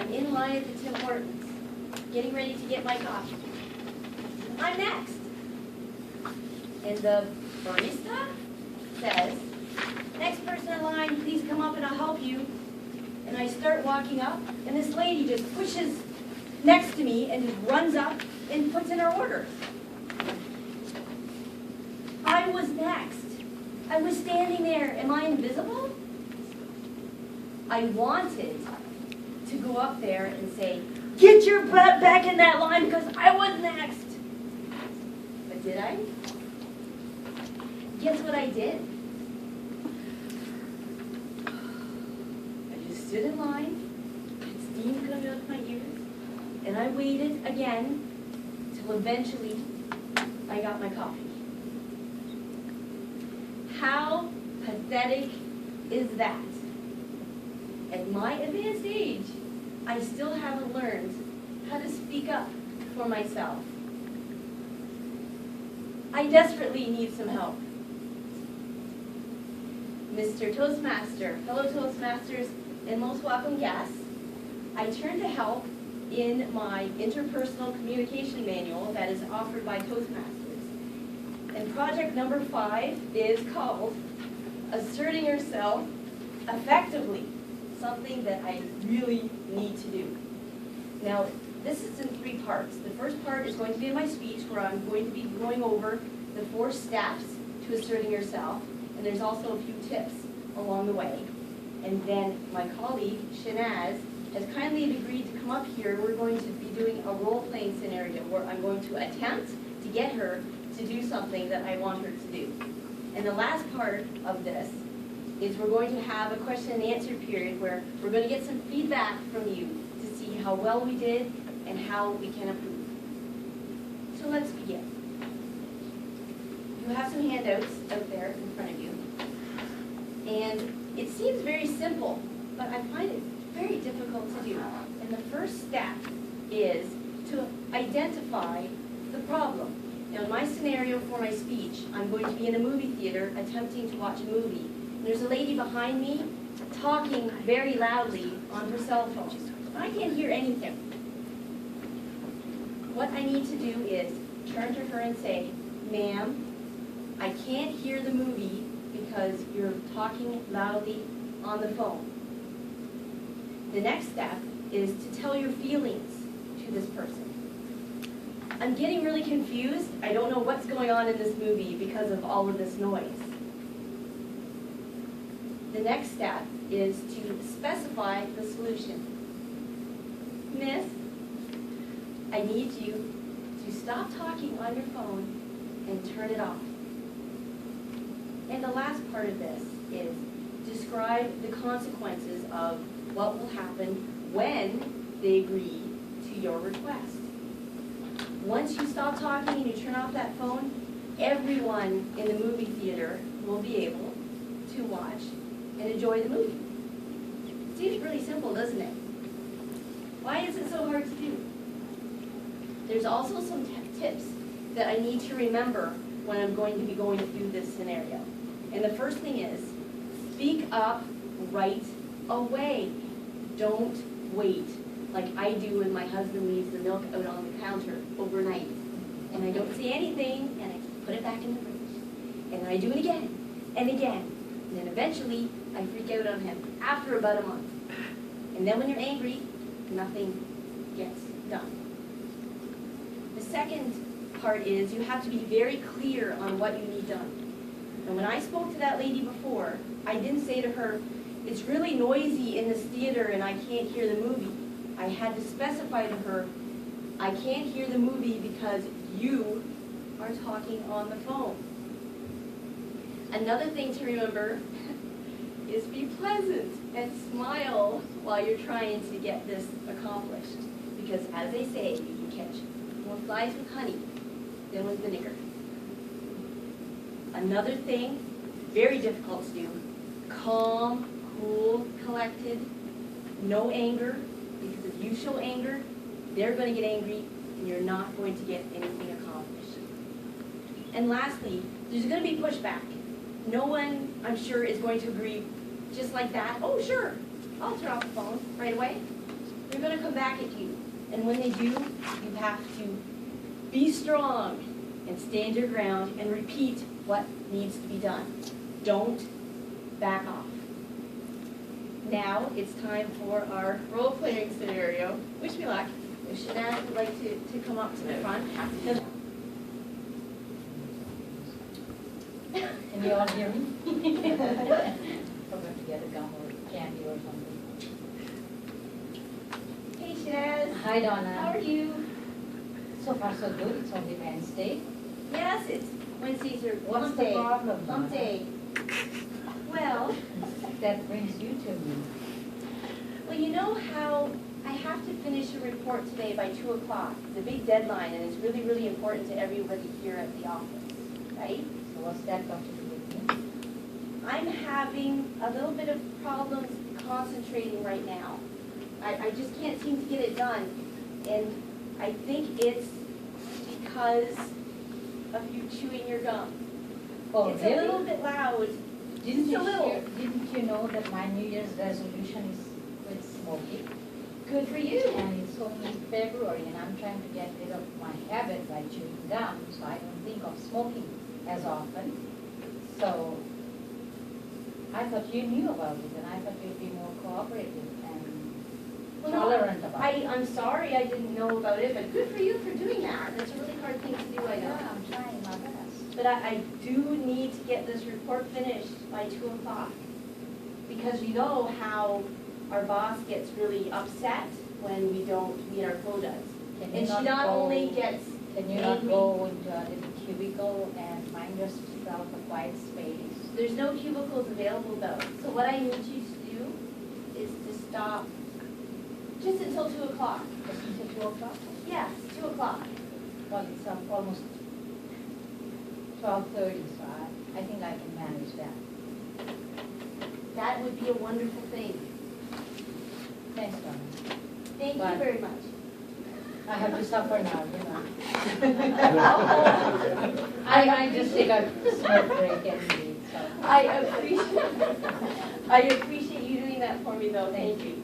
I'm in line at the Tim Hortons, getting ready to get my coffee. I'm next. And the barista says, next person in line, please come up and I'll help you. And I start walking up, and this lady just pushes next to me and just runs up and puts in her order. I was next. I was standing there. Am I invisible? I wanted to go up there and say, get your butt back in that line because I was next. But did I? Guess what I did? I just stood in line, had steam coming out of my ears, and I waited again till eventually I got my coffee. How pathetic is that? At my advanced age, I still haven't learned how to speak up for myself. I desperately need some help. Mr. Toastmaster, fellow Toastmasters, and most welcome guests, I turn to help in my interpersonal communication manual that is offered by Toastmasters. And project number 5 is called Asserting Yourself Effectively, something that I really need to do. Now, this is in 3 parts. The first part is going to be in my speech where I'm going to be going over the 4 steps to asserting yourself, and there's also a few tips along the way. And then my colleague, Shanaz, has kindly agreed to come up here. We're going to be doing a role-playing scenario where I'm going to attempt to get her to do something that I want her to do. And the last part of this is we're going to have a question and answer period where we're going to get some feedback from you to see how well we did and how we can improve. So let's begin. You have some handouts out there in front of you. And it seems very simple, but I find it very difficult to do. And the first step is to identify the problem. Now, in my scenario for my speech, I'm going to be in a movie theater attempting to watch a movie. And there's a lady behind me talking very loudly on her cell phone. I can't hear anything. What I need to do is turn to her and say, ma'am, I can't hear the movie because you're talking loudly on the phone. The next step is to tell your feelings to this person. I'm getting really confused. I don't know what's going on in this movie because of all of this noise. The next step is to specify the solution. Miss, I need you to stop talking on your phone and turn it off. And the last part of this is describe the consequences of what will happen when they agree to your request. Once you stop talking and you turn off that phone, everyone in the movie theater will be able to watch and enjoy the movie. It seems really simple, doesn't it? Why is it so hard to do? There's also some tips that I need to remember when I'm going to be going through this scenario. And the first thing is, speak up right away. Don't wait like I do when my husband leaves the milk out on the counter overnight. And I don't say anything, and I put it back in the fridge. And then I do it again, and again. And then eventually, I freak out on him after about a month. And then when you're angry, nothing gets done. The second part is you have to be very clear on what you need done. And when I spoke to that lady before, I didn't say to her, it's really noisy in this theater and I can't hear the movie. I had to specify to her, I can't hear the movie because you are talking on the phone. Another thing to remember is be pleasant and smile while you're trying to get this accomplished. Because as they say, you can catch more flies with honey than with vinegar. Another thing, very difficult to do, calm, cool, collected, no anger, because if you show anger, they're going to get angry and you're not going to get anything accomplished. And lastly, there's going to be pushback. No one, I'm sure, is going to agree just like that. Oh, sure, I'll turn off the phone right away. Remember gonna come back at you. And when they do, you have to be strong and stand your ground and repeat what needs to be done. Don't back off. Now it's time for our role-playing scenario. Wish me luck. If Shanann would like to come up to the front. Can you all hear me? I'm going to get a gum or candy or something. Hey Shanann. Hi Donna. How are you? So far so good. It's only Wednesday. Yes, it's Wednesdays are What's hump the day. problem, Hump Donna? day. Well, That brings you to me. well, you know how I have to finish a report today by 2 o'clock. It's a big deadline, and it's really, really important to everybody here at the office, right? So what's that got to do with me? I'm having a little bit of problems concentrating right now. I just can't seem to get it done. And I think it's because of you chewing your gum. Oh, It's really? a little bit loud. Didn't just a little. Didn't you know that my New Year's resolution is quit smoking? Good for you. And it's only February, and I'm trying to get rid of my habit by chewing gum, so I don't think of smoking as often. So I thought you knew about it, and I thought you'd be more cooperative and tolerant about it. I'm sorry I didn't know about it, but good for you for doing that. That's a really hard thing to do, I know. Yeah, I'm trying my best. But I do need to get this report finished by 2 o'clock. Because we know how our boss gets really upset when we don't meet our quotas. Can you And she not go- only gets Can you not go into a little cubicle and find yourself a quiet space? There's no cubicles available though. So what I need you to do is to stop just until 2 o'clock. Just until 2 o'clock? Yes, 2 o'clock. Well, it's almost 12:30, so I think I can manage that. That would be a wonderful thing. Thanks, Donna. Thank Bye. you very much. I have to suffer now, you know. I just take a smoke break and leave, so. I appreciate you doing that for me though. Thank you.